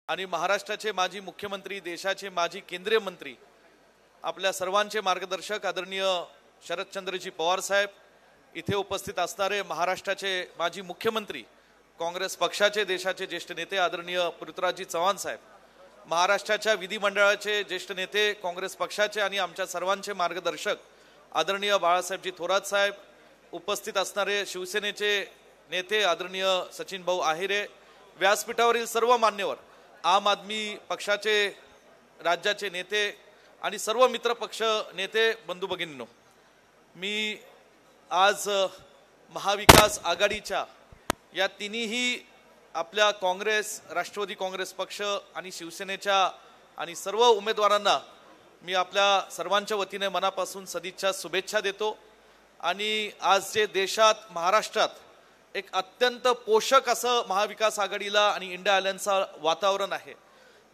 आणि महाराष्ट्राचे माजी मुख्यमंत्री, देशाचे माजी केंद्रीय मंत्री, आपल्या सर्वांचे मार्गदर्शक आदरणीय शरदचंद्रजी पवार साहेब, इथे उपस्थित असणारे महाराष्ट्राचे माजी मुख्यमंत्री, काँग्रेस पक्षाचे देशाचे ज्येष्ठ नेते आदरणीय पृथ्वीराजजी चव्हाण साहेब, महाराष्ट्राच्या विधिमंडळाचे ज्येष्ठ नेते, काँग्रेस पक्षाचे आणि आमच्या सर्वांचे मार्गदर्शक आदरणीय बाळासाहेबजी थोरात साहेब, उपस्थित असणारे शिवसेनेचे नेते आदरणीय सचिन भाऊ आहिरे, व्यासपीठावरील सर्व मान्यवर, आम आदमी पक्षाचे राज्याचे नेते आणि सर्व मित्र पक्ष नेते बंधू भगिनींनो, मी आज महाविकास आघाडीच्या या तिन्ही आपल्या काँग्रेस, राष्ट्रवादी काँग्रेस पक्ष आणि शिवसेनेच्या आणि सर्व उमेदवारांना मी आपल्या सर्वांच्या वतीने मनापासून सदिच्छा शुभेच्छा देतो। आणि आज जे देशात, महाराष्ट्रात एक अत्यंत पोषक असं महाविकास आघाडीला आणि इंडिया अलायन्सचं वातावरण आहे,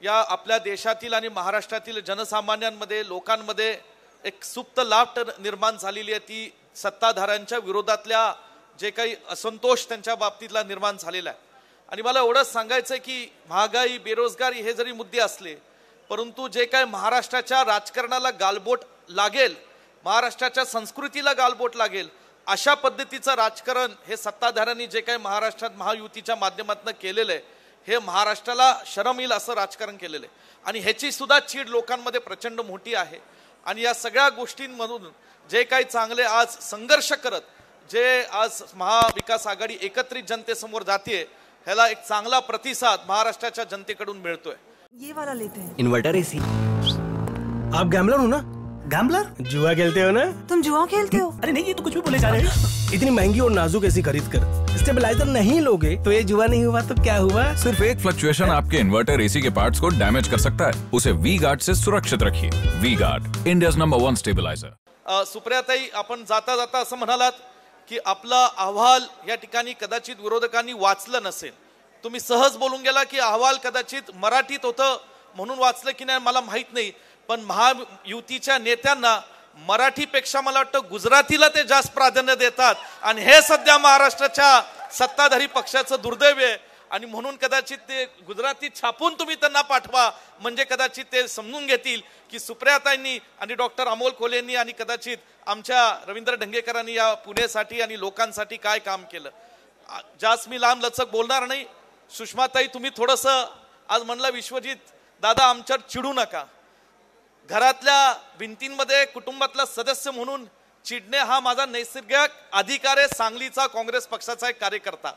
या आपल्या देशातील आणि महाराष्ट्रातील जनसामान्यांमध्ये, लोकांमध्ये एक सुप्त लाट निर्माण झालेली आहे। ती सत्ताधाऱ्यांच्या विरोधातल्या जे काही असंतोष त्यांच्या बाबतीतला निर्माण झालेला आहे। आणि मला एवढंच सांगायचं आहे की महागाई, बेरोजगारी हे जरी मुद्दे असले, परंतु जे काही महाराष्ट्राच्या राजकारणाला गालबोट लागेल, महाराष्ट्राच्या संस्कृतीला गालबोट लागेल, अशा पद्धतीचं राजकारण हे सत्ताधाऱ्यांनी जे काही महाराष्ट्रात महायुतीच्या माध्यमातून केलेलं आहे, हे महाराष्ट्राला शरम येईल असं राजकारण केलेलं आहे। आणि ह्याची सुद्धा चीड लोकांमध्ये प्रचंड मोठी आहे। आणि या सगळ्या गोष्टींमधून जे काही चांगले आज संघर्ष करत जे आज महाविकास आघाडी एकत्रित जनतेसमोर जाते, ह्याला एक चांगला प्रतिसाद महाराष्ट्राच्या जनतेकडून मिळतोय। ये वाला लेते हैं। Inverter AC. आप गैम्बलर हो ना? गैम्बलर? जुआ खेलते हो ना? तुम जुआ खेलते हो? अरे नहीं, ये तो कुछ भी बोले जा रहे हैं। इतनी महंगी और नाजुक एसी खरीद कर स्टेबलाइजर नहीं लोगे तो ये जुआ नहीं हुआ तो क्या हुआ? सिर्फ एक फ्लक्चुएशन आपके इन्वर्टर एसी के पार्ट्स को डैमेज कर सकता है। उसे वी गार्ड से सुरक्षित रखिए। V Guard, India's number 1 stabiliser. सुप्रियाताई, आपण जाता जाता असं म्हणालात की आपला अहवाल या ठिकाणी कदाचित विरोधकांनी वाचलं नसेल। तुम्ही सहज बोलून गेला की अहवाल कदाचित मराठीत होतं म्हणून वाचलं की नाही मला माहित नाही, पण महायुतीच्या नेत्यांना मराठीपेक्षा मला वाटतं गुजरातीला ते जास्त प्राधान्य देतात आणि हे सध्या महाराष्ट्राच्या सत्ताधारी पक्षाचं दुर्दैव आहे। आणि म्हणून कदाचित ते गुजरातीत छापून तुम्ही त्यांना पाठवा, म्हणजे कदाचित ते समजून घेतील की सुप्रियाताईंनी आणि डॉक्टर अमोल कोल्हेंनी आणि कदाचित आमच्या रवींद्र ढंगेकरांनी या पुण्यासाठी आणि लोकांसाठी काय काम केलं। जास्त मी लांब लचक बोलणार नाही। सुषमाताई, तुम्ही थोडंसं आज म्हणला विश्वजित दादा आमच्यावर चिडू नका। घरातल्या भिंतींमध्ये कुटुंबातला सदस्य म्हणून चिडणे हा माझा नैसर्गिक अधिकार आहे। सांगलीचा काँग्रेस पक्षाचा एक कार्यकर्ता,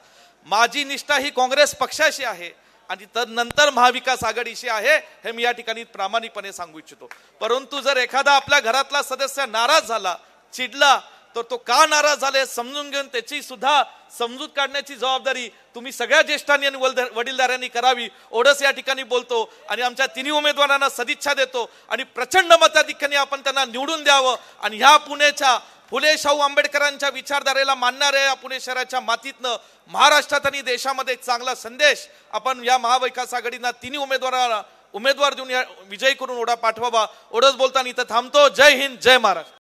माझी निष्ठा ही काँग्रेस पक्षाशी आहे आणि नंतर महाविकास आघाडीशी आहे, हे मी या ठिकाणी प्रामाणिकपणे सांगू इच्छितो। परंतु जर एखादा आपल्या घरातला सदस्य नाराज झाला, चिडला, तर तो का नाराज झाले समजून घेऊन त्याची सुद्धा समजूत काढण्याची जबाबदारी तुम्ही सगळ्या ज्येष्ठांनी आणि वडीलधाऱ्यांनी करावी, एवढंच या ठिकाणी बोलतो। आणि आमच्या तिन्ही उमेदवारांना सदिच्छा देतो आणि प्रचंड मताधिक्याने आपण त्यांना निवडून द्यावं आणि ह्या पुण्याच्या फुले शाहू आंबेडकरांच्या विचारधारेला मानणाऱ्या या पुणे शहराच्या मातीतनं महाराष्ट्रात आणि देशामध्ये एक चांगला संदेश आपण या महाविकास आघाडीना तिन्ही उमेदवार देऊन विजयी करून ओढा पाठवावा। एवढंच बोलताना इथं थांबतो। जय हिंद, जय महाराष्ट्र।